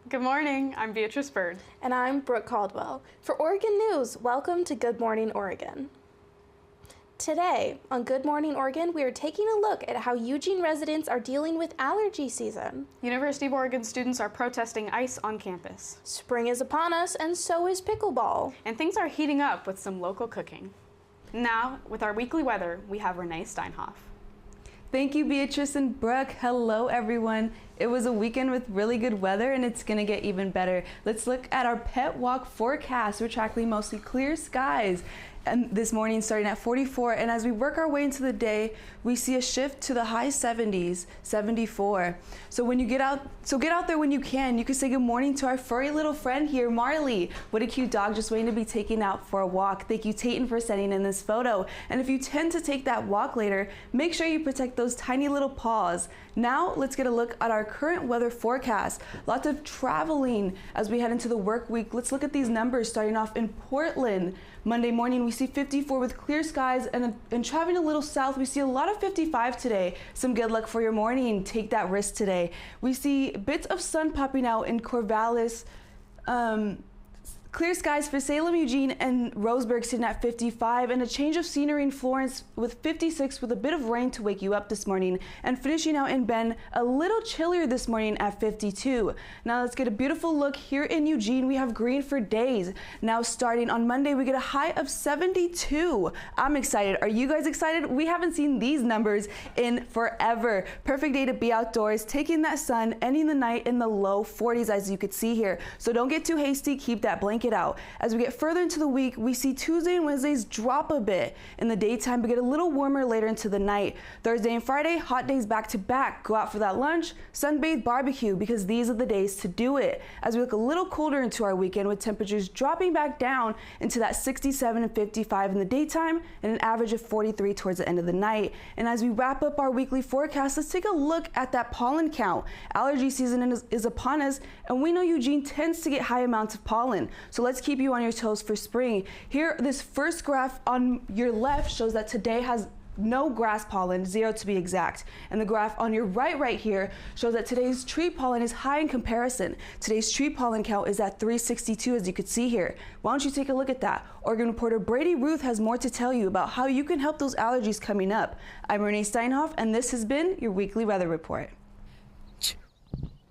Good morning, I'm Beatrice Bird. And I'm Brooke Caldwell. For Oregon News, welcome to Good Morning Oregon. Today, on Good Morning Oregon, we are taking a look at how Eugene residents are dealing with allergy season. University of Oregon students are protesting ice on campus. Spring is upon us, and so is pickleball. And things are heating up with some local cooking. Now, with our weekly weather, we have Renee Steinhoff. Thank you, Beatrice and Brooke. Hello, everyone. It was a weekend with really good weather, and it's gonna get even better. Let's look at our pet walk forecast. We're tracking mostly clear skies. And this morning starting at 44, and as we work our way into the day, we see a shift to the high 70s, 74. So get out there when you can. You can say good morning to our furry little friend here, Marley. What a cute dog, just waiting to be taken out for a walk. Thank you, Tayton, for sending in this photo. And if you tend to take that walk later, make sure you protect those tiny little paws. Now let's get a look at our current weather forecast. Lots of traveling as we head into the work week. Let's look at these numbers starting off in Portland. Monday morning, we see 54 with clear skies, and traveling a little south, we see a lot of 55 today. Some good luck for your morning. Take that risk today. We see bits of sun popping out in Corvallis. Clear skies for Salem, Eugene, and Roseburg sitting at 55, and a change of scenery in Florence with 56 with a bit of rain to wake you up this morning. And finishing out in Bend, a little chillier this morning at 52. Now let's get a beautiful look here in Eugene. We have green for days. Now starting on Monday, we get a high of 72. I'm excited. Are you guys excited? We haven't seen these numbers in forever. Perfect day to be outdoors, taking that sun, ending the night in the low 40s as you could see here. So don't get too hasty, keep that blanket out. As we get further into the week, we see Tuesday and Wednesdays drop a bit in the daytime, but get a little warmer later into the night. Thursday and Friday, hot days back to back. Go out for that lunch, sunbathe, barbecue, because these are the days to do it. As we look a little colder into our weekend with temperatures dropping back down into that 67 and 55 in the daytime and an average of 43 towards the end of the night. And as we wrap up our weekly forecast, let's take a look at that pollen count. Allergy season is upon us, and we know Eugene tends to get high amounts of pollen. So let's keep you on your toes for spring. Here, this first graph on your left shows that today has no grass pollen, 0 to be exact. And the graph on your right here shows that today's tree pollen is high in comparison. Today's tree pollen count is at 362, as you could see here. Why don't you take a look at that? Oregon reporter Brady Ruth has more to tell you about how you can help those allergies coming up. I'm Renee Steinhoff, and this has been your weekly weather report.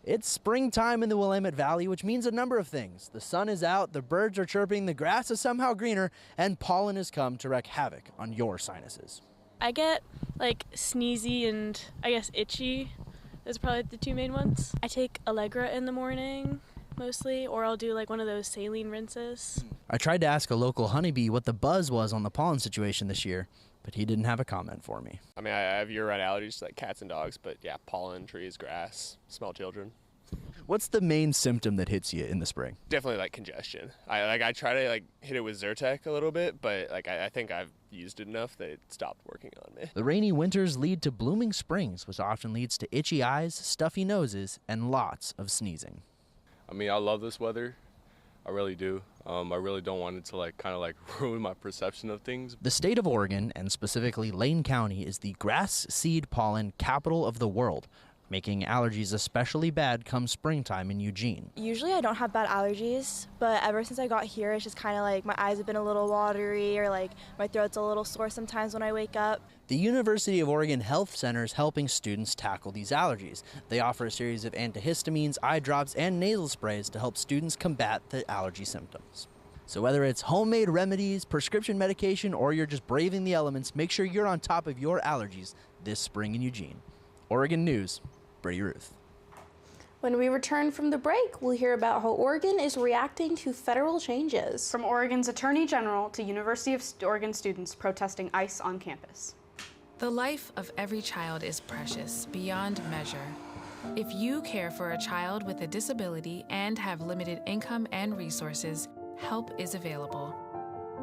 It's springtime in the Willamette Valley, which means a number of things. The sun is out, the birds are chirping, the grass is somehow greener, and pollen has come to wreak havoc on your sinuses. I get sneezy and I guess itchy. Those are probably the two main ones. I take Allegra in the morning mostly, or I'll do one of those saline rinses. I tried to ask a local honeybee what the buzz was on the pollen situation this year, but he didn't have a comment for me. I mean, I have year-round allergies like cats and dogs, but yeah, pollen, trees, grass, smell children. What's the main symptom that hits you in the spring? Definitely congestion. I try to hit it with Zyrtec a little bit, but I think I've used it enough that it stopped working on me. The rainy winters lead to blooming springs, which often leads to itchy eyes, stuffy noses, and lots of sneezing. I mean, I love this weather. I really do. I really don't want it to ruin my perception of things. The state of Oregon, and specifically Lane County, is the grass seed pollen capital of the world, making allergies especially bad come springtime in Eugene. Usually I don't have bad allergies, but ever since I got here, it's just kind of my eyes have been a little watery, or my throat's a little sore sometimes when I wake up. The University of Oregon Health Center is helping students tackle these allergies. They offer a series of antihistamines, eye drops, and nasal sprays to help students combat the allergy symptoms. So whether it's homemade remedies, prescription medication, or you're just braving the elements, make sure you're on top of your allergies this spring in Eugene. Oregon News, Brady Ruth. When we return from the break, we'll hear about how Oregon is reacting to federal changes. From Oregon's Attorney General to University of Oregon students protesting ice on campus. The life of every child is precious beyond measure. If you care for a child with a disability and have limited income and resources, help is available.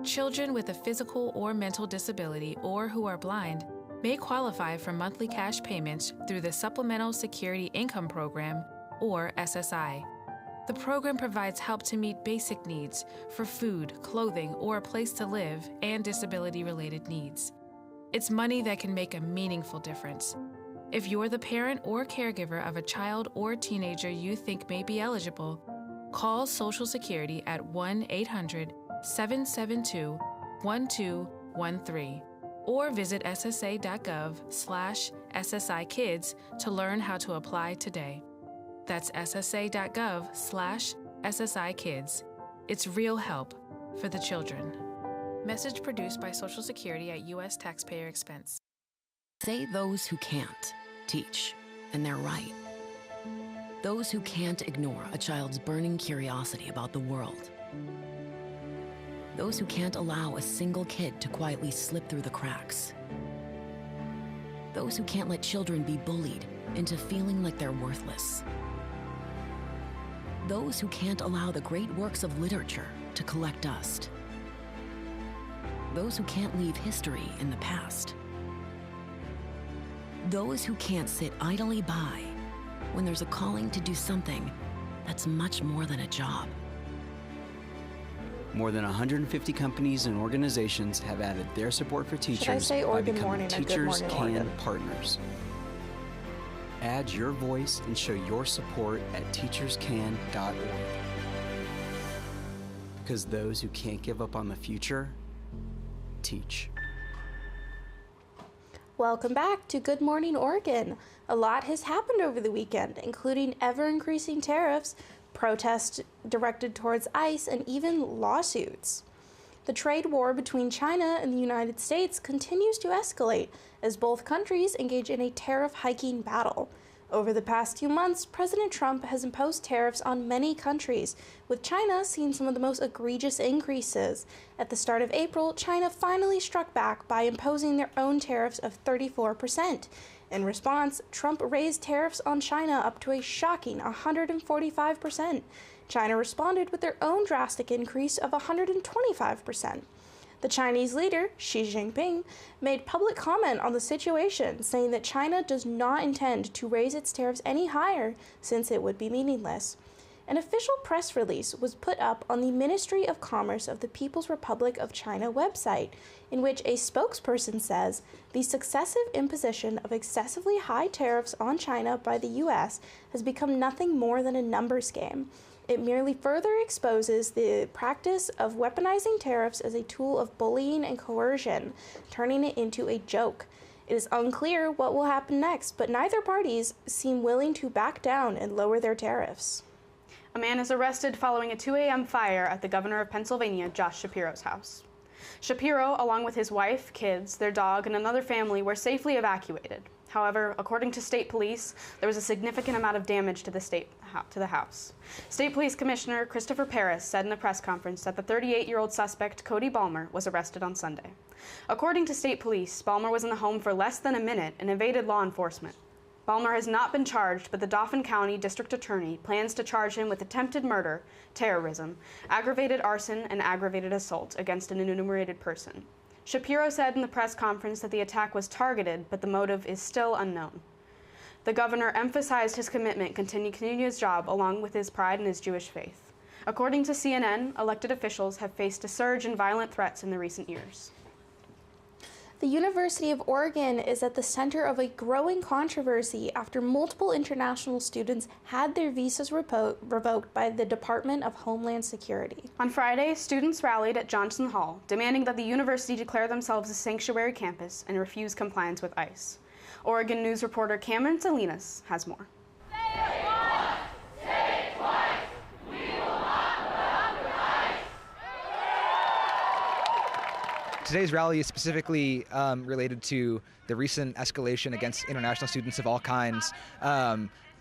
Children with a physical or mental disability or who are blind may qualify for monthly cash payments through the Supplemental Security Income Program, or SSI. The program provides help to meet basic needs for food, clothing, or a place to live, and disability-related needs. It's money that can make a meaningful difference. If you're the parent or caregiver of a child or teenager you think may be eligible, call Social Security at 1-800-772-1213 or visit ssa.gov/SSIkids to learn how to apply today. That's ssa.gov/SSIkids. It's real help for the children. Message produced by Social Security at U.S. taxpayer expense. Say those who can't teach, and they're right. Those who can't ignore a child's burning curiosity about the world. Those who can't allow a single kid to quietly slip through the cracks. Those who can't let children be bullied into feeling like they're worthless. Those who can't allow the great works of literature to collect dust. Those who can't leave history in the past. Those who can't sit idly by when there's a calling to do something that's much more than a job. More than 150 companies and organizations have added their support for teachers by Oregon becoming Morning and Good Teachers Morning Can Oregon? partners. Add your voice and show your support at teacherscan.org. Because those who can't give up on the future, teach. Welcome back to Good Morning Oregon. A lot has happened over the weekend, including ever-increasing tariffs, protests directed towards ICE, and even lawsuits. The trade war between China and the United States continues to escalate as both countries engage in a tariff hiking battle. Over the past few months, President Trump has imposed tariffs on many countries, with China seeing some of the most egregious increases. At the start of April, China finally struck back by imposing their own tariffs of 34%. In response, Trump raised tariffs on China up to a shocking 145%. China responded with their own drastic increase of 125%. The Chinese leader, Xi Jinping, made public comment on the situation, saying that China does not intend to raise its tariffs any higher since it would be meaningless. An official press release was put up on the Ministry of Commerce of the People's Republic of China website, in which a spokesperson says the successive imposition of excessively high tariffs on China by the U.S. has become nothing more than a numbers game. It merely further exposes the practice of weaponizing tariffs as a tool of bullying and coercion, turning it into a joke. It is unclear what will happen next, but neither parties seem willing to back down and lower their tariffs. A man is arrested following a 2 a.m. fire at the governor of Pennsylvania, Josh Shapiro's house. Shapiro, along with his wife, kids, their dog, and another family, were safely evacuated. However, according to state police, there was a significant amount of damage to the house. State Police Commissioner Christopher Paris said in a press conference that the 38-year-old suspect, Cody Balmer, was arrested on Sunday. According to state police, Balmer was in the home for less than a minute and evaded law enforcement. Balmer has not been charged, but the Dauphin County District Attorney plans to charge him with attempted murder, terrorism, aggravated arson, and aggravated assault against an enumerated person. Shapiro said in the press conference that the attack was targeted, but the motive is still unknown. The governor emphasized his commitment to continue his job along with his pride in his Jewish faith. According to CNN, elected officials have faced a surge in violent threats in the recent years. The University of Oregon is at the center of a growing controversy after multiple international students had their visas revoked by the Department of Homeland Security. On Friday, students rallied at Johnson Hall, demanding that the university declare themselves a sanctuary campus and refuse compliance with ICE. Oregon News reporter Cameron Salinas has more. Today's rally is specifically related to the recent escalation against international students of all kinds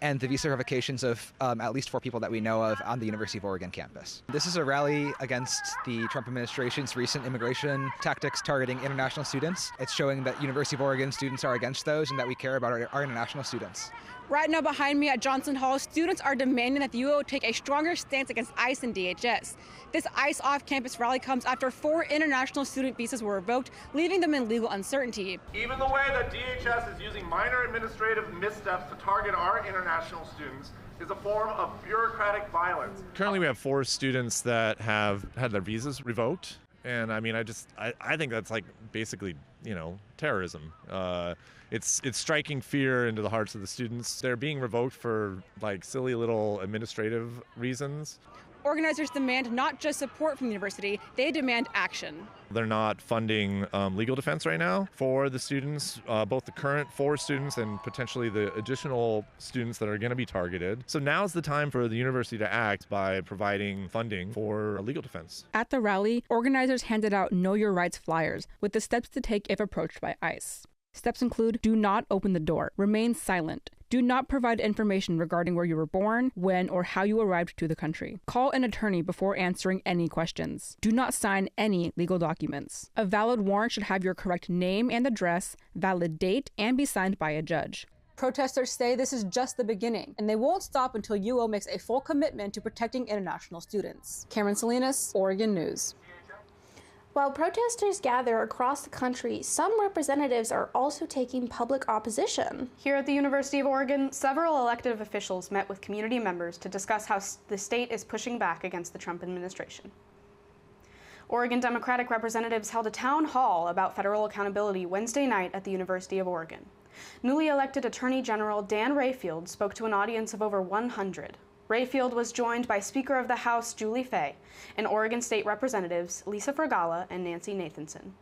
and the visa revocations of at least 4 people that we know of on the University of Oregon campus. This is a rally against the Trump administration's recent immigration tactics targeting international students. It's showing that University of Oregon students are against those and that we care about our international students. Right now behind me at Johnson Hall, students are demanding that the UO take a stronger stance against ICE and DHS. This ICE off-campus rally comes after 4 international student visas were revoked, leaving them in legal uncertainty. Even the way that DHS is using minor administrative missteps to target our international students is a form of bureaucratic violence. Currently we have 4 students that have had their visas revoked. And I mean, I think that's like basically terrorism. It's striking fear into the hearts of the students. They're being revoked for like silly little administrative reasons. Organizers demand not just support from the university, they demand action. They're not funding legal defense right now for the students, both the current 4 students and potentially the additional students that are going to be targeted. So now's the time for the university to act by providing funding for legal defense. At the rally, organizers handed out Know Your Rights flyers with the steps to take if approached by ICE. Steps include: do not open the door, remain silent, do not provide information regarding where you were born, when, or how you arrived to the country. Call an attorney before answering any questions. Do not sign any legal documents. A valid warrant should have your correct name and address, valid date, and be signed by a judge. Protesters say this is just the beginning, and they won't stop until UO makes a full commitment to protecting international students. Cameron Salinas, Oregon News. While protesters gather across the country, some representatives are also taking public opposition. Here at the University of Oregon, several elected officials met with community members to discuss how the state is pushing back against the Trump administration. Oregon Democratic representatives held a town hall about federal accountability Wednesday night at the University of Oregon. Newly elected Attorney General Dan Rayfield spoke to an audience of over 100. Rayfield was joined by Speaker of the House Julie Fay and Oregon State Representatives Lisa Fragala and Nancy Nathanson.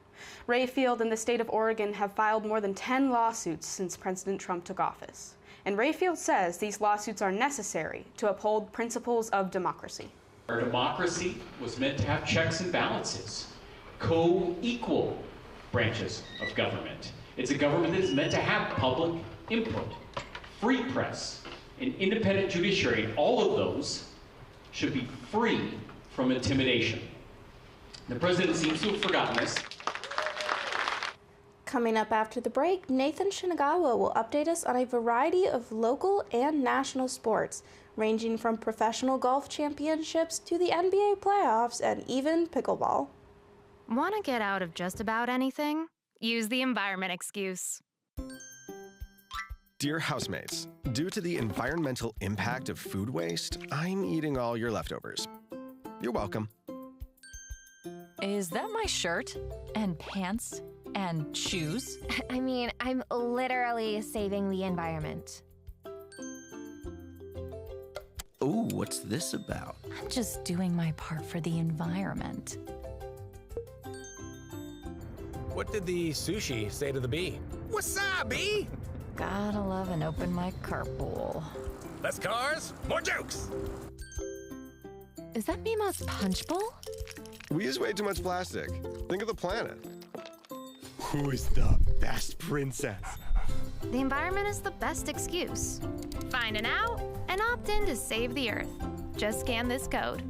Rayfield and the state of Oregon have filed more than 10 lawsuits since President Trump took office. And Rayfield says these lawsuits are necessary to uphold principles of democracy. Our democracy was meant to have checks and balances, co-equal branches of government. It's a government that is meant to have public input, free press, an independent judiciary, and all of those should be free from intimidation. The president seems to have forgotten this. Coming up after the break, Nathan Shinagawa will update us on a variety of local and national sports, ranging from professional golf championships to the NBA playoffs and even pickleball. Want to get out of just about anything? Use the environment excuse. Dear housemates, due to the environmental impact of food waste, I'm eating all your leftovers. You're welcome. Is that my shirt? And pants? And shoes? I mean, I'm literally saving the environment. Ooh, what's this about? I'm just doing my part for the environment. What did the sushi say to the bee? Wasabi! Gotta love an open mic carpool. Less cars, more jokes! Is that Mima's punch bowl? We use way too much plastic. Think of the planet. Who is the best princess? The environment is the best excuse. Find an out and opt in to save the earth. Just scan this code.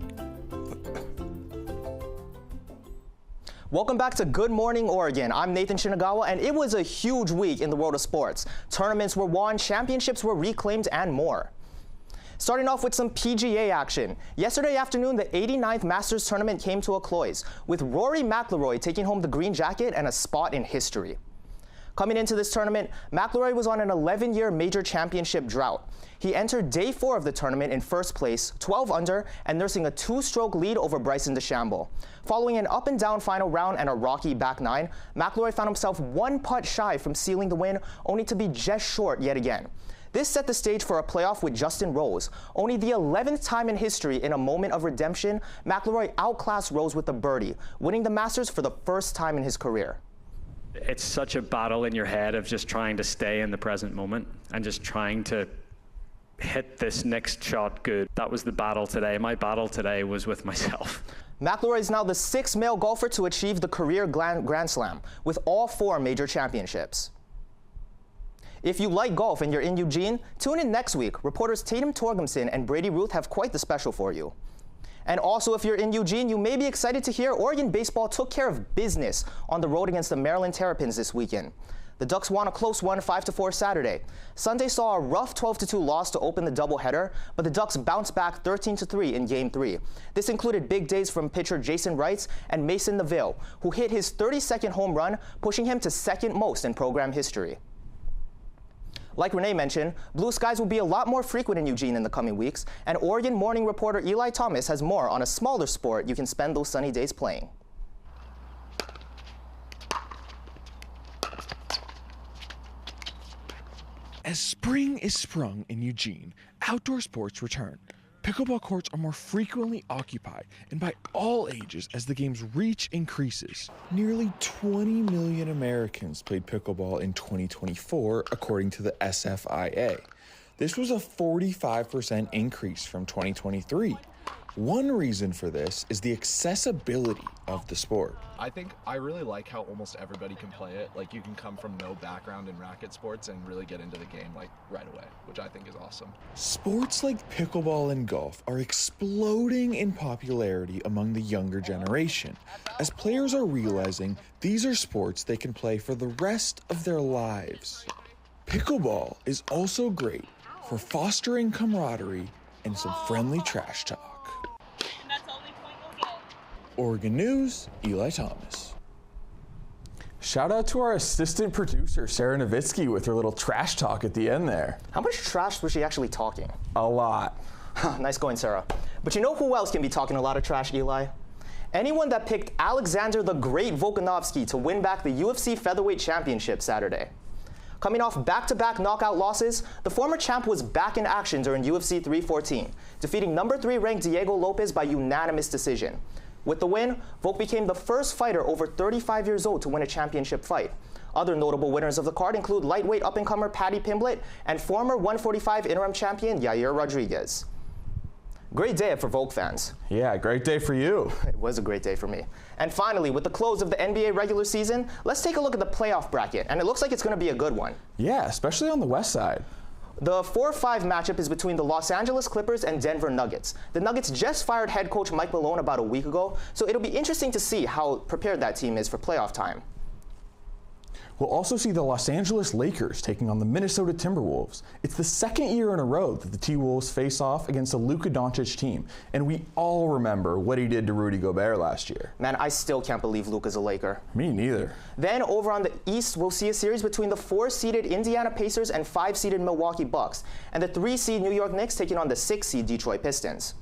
Welcome back to Good Morning Oregon. I'm Nathan Shinagawa, and it was a huge week in the world of sports. Tournaments were won, championships were reclaimed, and more. Starting off with some PGA action. Yesterday afternoon, the 89th Masters tournament came to a close, with Rory McIlroy taking home the green jacket and a spot in history. Coming into this tournament, McIlroy was on an 11-year major championship drought. He entered day 4 of the tournament in first place, 12 under, and nursing a 2-stroke lead over Bryson DeChambeau. Following an up-and-down final round and a rocky back 9, McIlroy found himself 1 putt shy from sealing the win, only to be just short yet again. This set the stage for a playoff with Justin Rose. Only the 11th time in history in a moment of redemption, McIlroy outclassed Rose with a birdie, winning the Masters for the first time in his career. It's such a battle in your head of just trying to stay in the present moment and just trying to hit this next shot good. That was the battle today. My battle today was with myself. McIlroy is now the 6th male golfer to achieve the career Grand Slam, with all 4 major championships. If you like golf and you're in Eugene, tune in next week. Reporters Tatum Torgumson and Brady Ruth have quite the special for you. And also, if you're in Eugene, you may be excited to hear Oregon baseball took care of business on the road against the Maryland Terrapins this weekend. The Ducks won a close one 5-4 Saturday. Sunday saw a rough 12-2 loss to open the doubleheader, but the Ducks bounced back 13-3 in Game 3. This included big days from pitcher Jason Wrights and Mason Neville, who hit his 32nd home run, pushing him to 2nd most in program history. Like Renee mentioned, blue skies will be a lot more frequent in Eugene in the coming weeks, and Oregon morning reporter Eli Thomas has more on a smaller sport you can spend those sunny days playing. As spring is sprung in Eugene, outdoor sports return. Pickleball courts are more frequently occupied and by all ages as the game's reach increases. Nearly 20 million Americans played pickleball in 2024, according to the SFIA. This was a 45% increase from 2023. One reason for this is the accessibility of the sport. I really like how almost everybody can play it. Like, you can come from no background in racket sports and really get into the game like right away, which I think is awesome. Sports like pickleball and golf are exploding in popularity among the younger generation, as players are realizing these are sports they can play for the rest of their lives. Pickleball is also great for fostering camaraderie and some friendly trash talk. Oregon News, Eli Thomas. Shout out to our assistant producer, Sarah Nowitzki, with her little trash talk at the end there. How much trash was she actually talking? A lot. Nice going, Sarah. But you know who else can be talking a lot of trash, Eli? Anyone that picked Alexander the Great Volkanovski to win back the UFC Featherweight Championship Saturday. Coming off back-to-back knockout losses, the former champ was back in action during UFC 314, defeating number 3 ranked Diego Lopez by unanimous decision. With the win, Volk became the first fighter over 35 years old to win a championship fight. Other notable winners of the card include lightweight up-and-comer Paddy Pimblett and former 145 interim champion Yair Rodriguez. Great day for Volk fans. Yeah, great day for you. It was a great day for me. And finally, with the close of the NBA regular season, let's take a look at the playoff bracket, and it looks like it's going to be a good one. Yeah, especially on the west side. The 4-5 matchup is between the Los Angeles Clippers and Denver Nuggets. The Nuggets just fired head coach Mike Malone about a week ago, so it'll be interesting to see how prepared that team is for playoff time. We'll also see the Los Angeles Lakers taking on the Minnesota Timberwolves. It's the second year in a row that the T-Wolves face off against a Luka Doncic team, and we all remember what he did to Rudy Gobert last year. Man, I still can't believe Luka's a Laker. Me neither. Then over on the East, we'll see a series between the 4-seeded Indiana Pacers and 5-seeded Milwaukee Bucks, and the 3-seed New York Knicks taking on the 6-seed Detroit Pistons.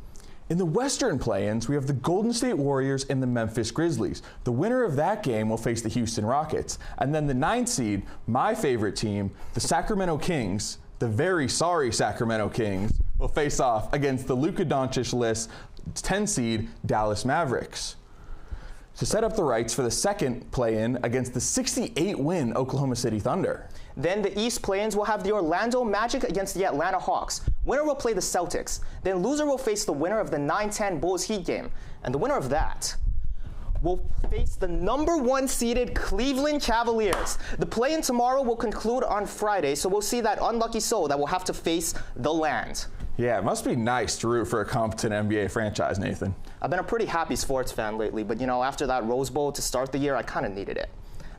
In the Western play-ins, we have the Golden State Warriors and the Memphis Grizzlies. The winner of that game will face the Houston Rockets. And then the 9th seed, my favorite team, the Sacramento Kings, the very sorry Sacramento Kings, will face off against the Luka Doncic-less 10 seed Dallas Mavericks. To set up the rights for the second play-in against the 68-win Oklahoma City Thunder. Then the East play-ins will have the Orlando Magic against the Atlanta Hawks. Winner will play the Celtics. Then loser will face the winner of the 9-10 Bulls Heat game. And the winner of that will face the number 1 seeded Cleveland Cavaliers. The play-in tomorrow will conclude on Friday, so we'll see that unlucky soul that will have to face the land. Yeah, it must be nice to root for a competent NBA franchise, Nathan. I've been a pretty happy sports fan lately, but you know, after that Rose Bowl to start the year, I kind of needed it.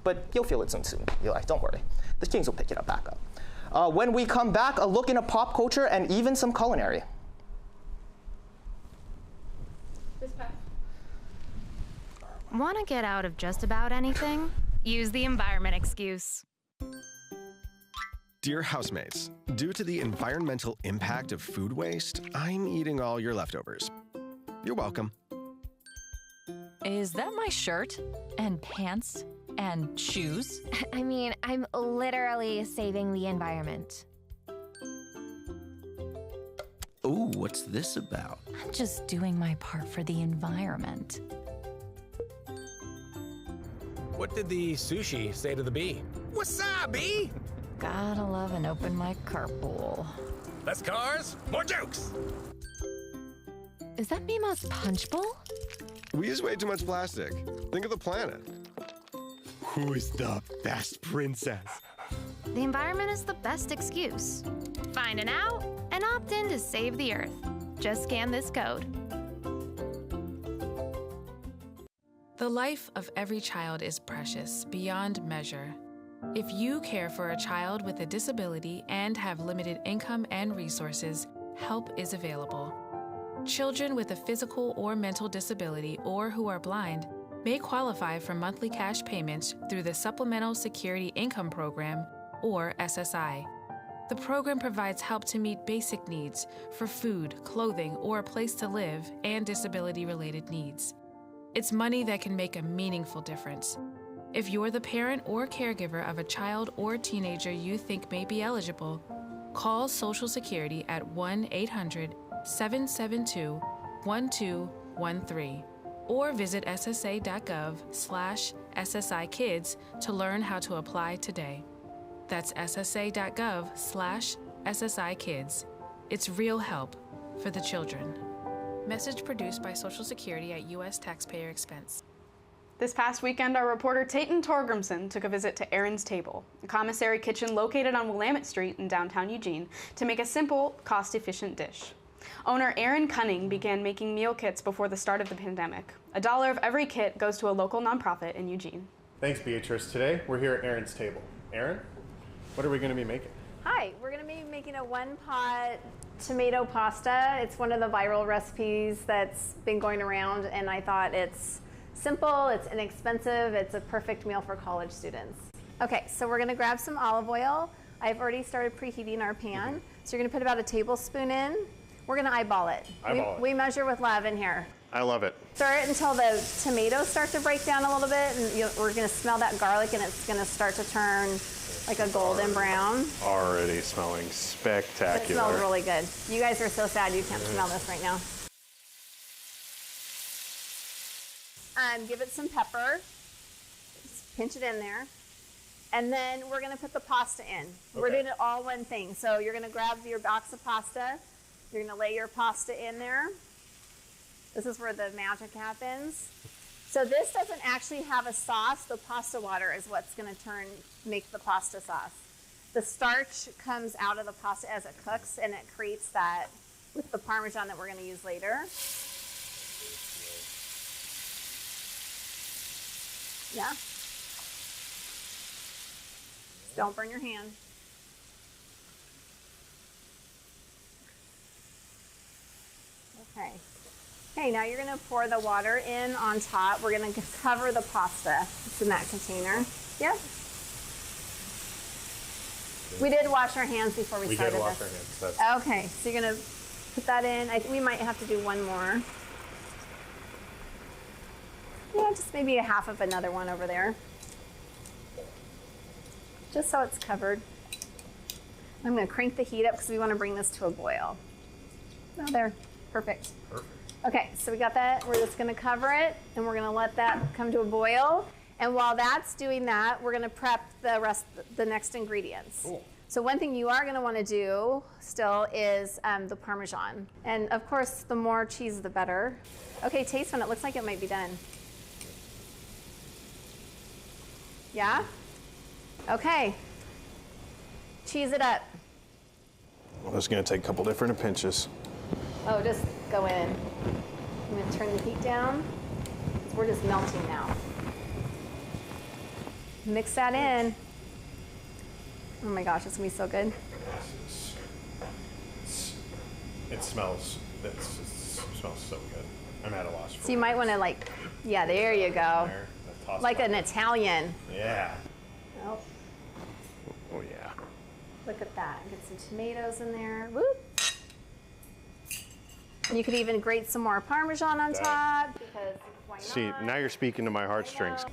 But you'll feel it soon, Eli, don't worry. The Kings will pick it up back up. When we come back, a look into pop culture and even some culinary. Want to get out of just about anything? Use the environment excuse. Dear housemates, due to the environmental impact of food waste, I'm eating all your leftovers. You're welcome. Is that my shirt? And pants? And shoes? I mean, I'm literally saving the environment. Oh, what's this about? I'm just doing my part for the environment. What did the sushi say to the bee? Wasabi! Gotta love an open mic carpool. Less cars, more jokes! Is that Mima's punch bowl? We use way too much plastic. Think of the planet. Who is the best princess? The environment is the best excuse. Find an out and opt in to save the Earth. Just scan this code. The life of every child is precious beyond measure. If you care for a child with a disability and have limited income and resources, help is available. Children with a physical or mental disability or who are blind may qualify for monthly cash payments through the Supplemental Security Income Program, or SSI. The program provides help to meet basic needs for food, clothing, or a place to live, and disability-related needs. It's money that can make a meaningful difference. If you're the parent or caregiver of a child or teenager you think may be eligible, call Social Security at 1-800-772-1213 or visit ssa.gov/SSIkids to learn how to apply today. That's ssa.gov/SSIkids. It's real help for the children. Message produced by Social Security at U.S. taxpayer expense. This past weekend, our reporter Tayton Torgrimson took a visit to Aaron's Table, a commissary kitchen located on Willamette Street in downtown Eugene, to make a simple, cost-efficient dish. Owner Aaron Cunning began making meal kits before the start of the pandemic. $1 of every kit goes to a local nonprofit in Eugene. Thanks, Beatrice. Today, we're here at Aaron's Table. Aaron, what are we going to be making? Hi, we're going to be making a one-pot tomato pasta. It's one of the viral recipes that's been going around, and I thought it's simple, it's inexpensive, it's a perfect meal for college students. Okay, so we're gonna grab some olive oil. I've already started preheating our pan. So you're gonna put about a tablespoon in. We're gonna eyeball it. We measure with love in here. I love it. Stir it until the tomatoes start to break down a little bit, and we're gonna smell that garlic, and it's gonna start to turn like a golden brown. Already smelling spectacular. It smells really good. You guys are so sad you can't smell this right now. Give it some pepper, just pinch it in there, and then we're going to put the pasta in. Okay. We're doing it all one thing. So you're going to grab your box of pasta, you're going to lay your pasta in there. This is where the magic happens. So this doesn't actually have a sauce. The pasta water is what's going to make the pasta sauce. The starch comes out of the pasta as it cooks, and it creates that with the Parmesan that we're going to use later. Yeah. Don't burn your hand. Okay. Okay, now you're going to pour the water in on top. We're going to cover the pasta. It's in that container. Yep. We did wash our hands before we started this. We did wash our hands. That's... Okay, so you're going to put that in. We might have to do one more. Yeah, just maybe a half of another one over there. Just so it's covered. I'm going to crank the heat up because we want to bring this to a boil. Oh, there. Perfect. Perfect. Okay, so we got that. We're just going to cover it, and we're going to let that come to a boil. And while that's doing that, we're going to prep the next ingredients. Cool. So one thing you are going to want to do still is the Parmesan. And of course, the more cheese, the better. Okay, taste one. It looks like it might be done. Yeah? Okay. Cheese it up. Well, it's going to take a couple different pinches. Oh, just go in. I'm going to turn the heat down. We're just melting now. Mix that in. Oh my gosh, it's going to be so good. It smells so good. I'm at a loss for So you might want to yeah, there you go. Like an Italian. Yeah. Oh. Oh yeah. Look at that. Get some tomatoes in there. Whoop. You could even grate some more Parmesan on top because why not? See, now you're speaking to my heartstrings.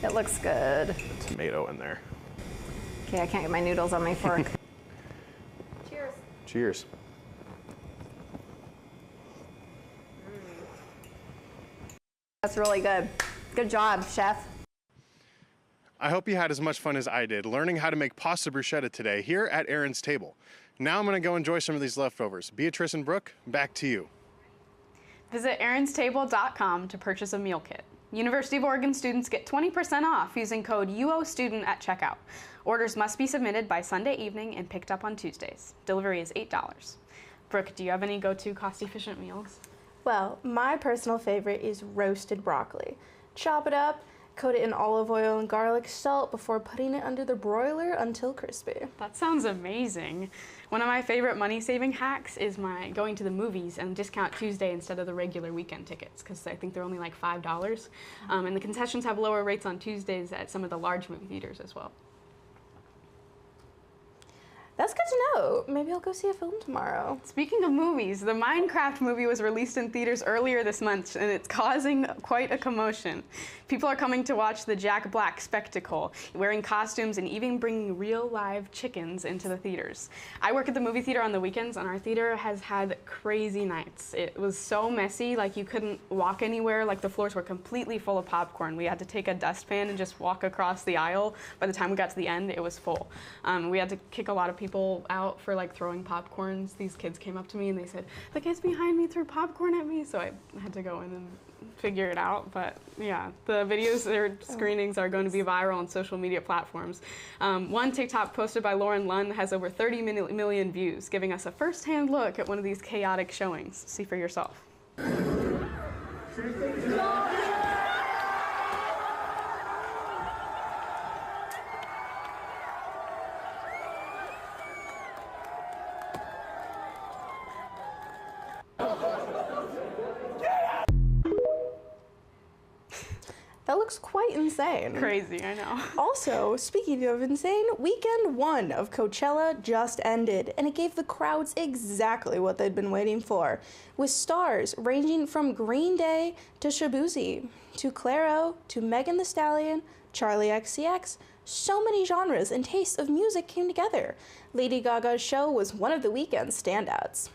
It looks good. The tomato in there. Okay, I can't get my noodles on my fork. Cheers. Cheers. That's really good. Good job, chef. I hope you had as much fun as I did learning how to make pasta bruschetta today here at Aaron's Table. Now I'm going to go enjoy some of these leftovers. Beatrice and Brooke, back to you. Visit aaronstable.com to purchase a meal kit. University of Oregon students get 20% off using code UOSTUDENT at checkout. Orders must be submitted by Sunday evening and picked up on Tuesdays. Delivery is $8. Brooke, do you have any go-to cost-efficient meals? Well, my personal favorite is roasted broccoli. Chop it up, coat it in olive oil and garlic salt before putting it under the broiler until crispy. That sounds amazing. One of my favorite money-saving hacks is going to the movies and discount Tuesday instead of the regular weekend tickets, because I think they're only like $5. And the concessions have lower rates on Tuesdays at some of the large movie theaters as well. That's good to know. Maybe I'll go see a film tomorrow. Speaking of movies, the Minecraft movie was released in theaters earlier this month, and it's causing quite a commotion. People are coming to watch the Jack Black spectacle, wearing costumes and even bringing real live chickens into the theaters. I work at the movie theater on the weekends, and our theater has had crazy nights. It was so messy, like you couldn't walk anywhere, like the floors were completely full of popcorn. We had to take a dustpan and just walk across the aisle. By the time we got to the end, it was full. We had to kick a lot of people out for like throwing popcorns. These kids came up to me and they said, "The kids behind me threw popcorn at me," so I had to go in and figure it out. But yeah, the videos or screenings are going to be viral on social media platforms. One TikTok posted by Lauren Lunn has over 30 million views, giving us a first-hand look at one of these chaotic showings. See for yourself. That looks quite insane. Crazy, I know. Also, speaking of insane, weekend 1 of Coachella just ended, and it gave the crowds exactly what they'd been waiting for, with stars ranging from Green Day to Shabuzi, to Clairo, to Megan Thee Stallion, Charlie XCX. So many genres and tastes of music came together. Lady Gaga's show was one of the weekend's standouts.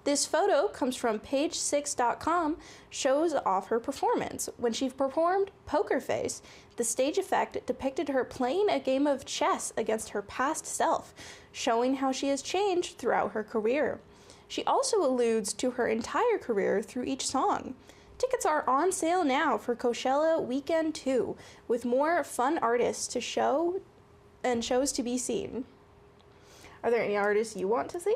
This photo comes from page6.com, shows off her performance. When she performed Poker Face, the stage effect depicted her playing a game of chess against her past self, showing how she has changed throughout her career. She also alludes to her entire career through each song. Tickets are on sale now for Coachella Weekend 2, with more fun artists to show and shows to be seen. Are there any artists you want to see?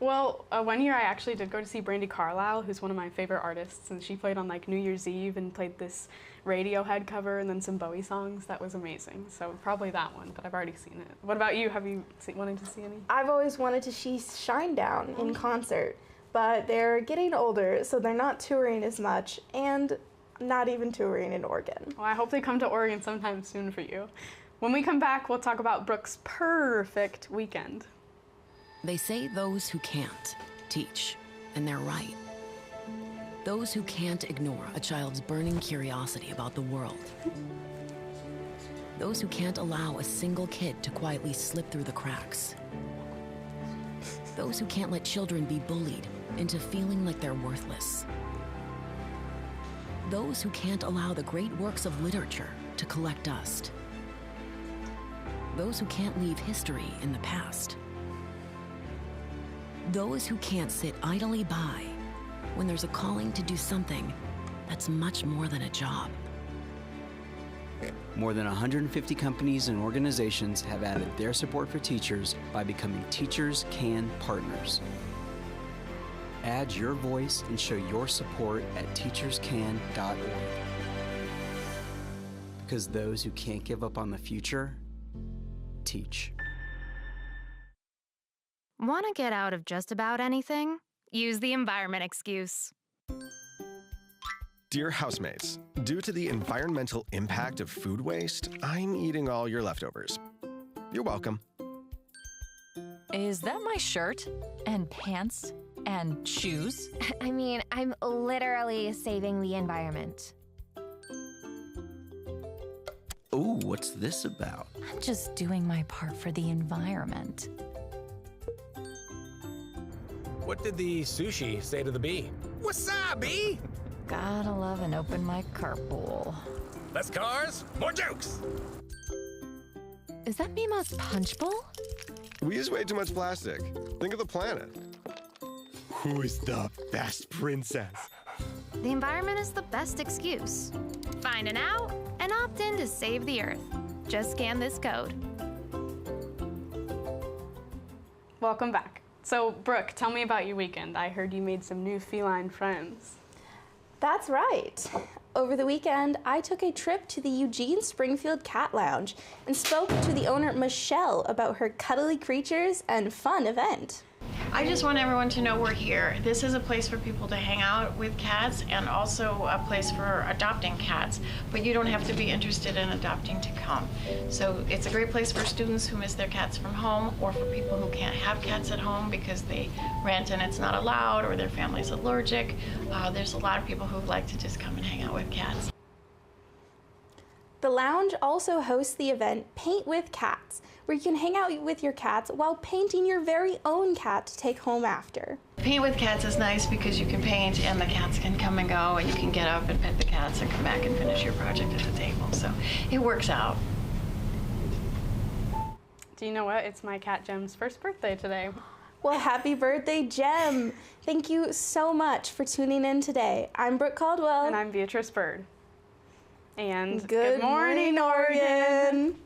Well, one year I actually did go to see Brandi Carlile, who's one of my favorite artists, and she played on like New Year's Eve and played this Radiohead cover and then some Bowie songs. That was amazing. So probably that one, but I've already seen it. What about you? Have you wanted to see any? I've always wanted to see Shinedown in concert, but they're getting older, so they're not touring as much and not even touring in Oregon. Well, I hope they come to Oregon sometime soon for you. When we come back, we'll talk about Brooke's perfect weekend. They say those who can't teach, and they're right. Those who can't ignore a child's burning curiosity about the world. Those who can't allow a single kid to quietly slip through the cracks. Those who can't let children be bullied into feeling like they're worthless. Those who can't allow the great works of literature to collect dust. Those who can't leave history in the past. Those who can't sit idly by when there's a calling to do something that's much more than a job. More than 150 companies and organizations have added their support for teachers by becoming Teachers Can partners. Add your voice and show your support at teacherscan.org. Because those who can't give up on the future, teach. Want to get out of just about anything? Use the environment excuse. Dear housemates, due to the environmental impact of food waste, I'm eating all your leftovers. You're welcome. Is that my shirt and pants and shoes? I mean, I'm literally saving the environment. Ooh, what's this about? I'm just doing my part for the environment. What did the sushi say to the bee? Wasabi! Gotta love an open mic carpool. Less cars, more jokes! Is that Mima's punch bowl? We use way too much plastic. Think of the planet. Who is the best princess? The environment is the best excuse. Find an out and opt in to save the Earth. Just scan this code. Welcome back. So, Brooke, tell me about your weekend. I heard you made some new feline friends. That's right. Over the weekend, I took a trip to the Eugene Springfield Cat Lounge and spoke to the owner, Michelle, about her cuddly creatures and fun event. I just want everyone to know we're here. This is a place for people to hang out with cats and also a place for adopting cats, but you don't have to be interested in adopting to come. So it's a great place for students who miss their cats from home, or for people who can't have cats at home because they rent and it's not allowed, or their family's allergic. There's a lot of people who like to just come and hang out with cats. The lounge also hosts the event Paint with Cats, where you can hang out with your cats while painting your very own cat to take home after. Paint with Cats is nice because you can paint and the cats can come and go, and you can get up and pet the cats and come back and finish your project at the table. So it works out. Do you know what? It's my cat Jem's first birthday today. Well, happy birthday, Jem. Thank you so much for tuning in today. I'm Brooke Caldwell. And I'm Beatrice Bird. And good morning, Oregon.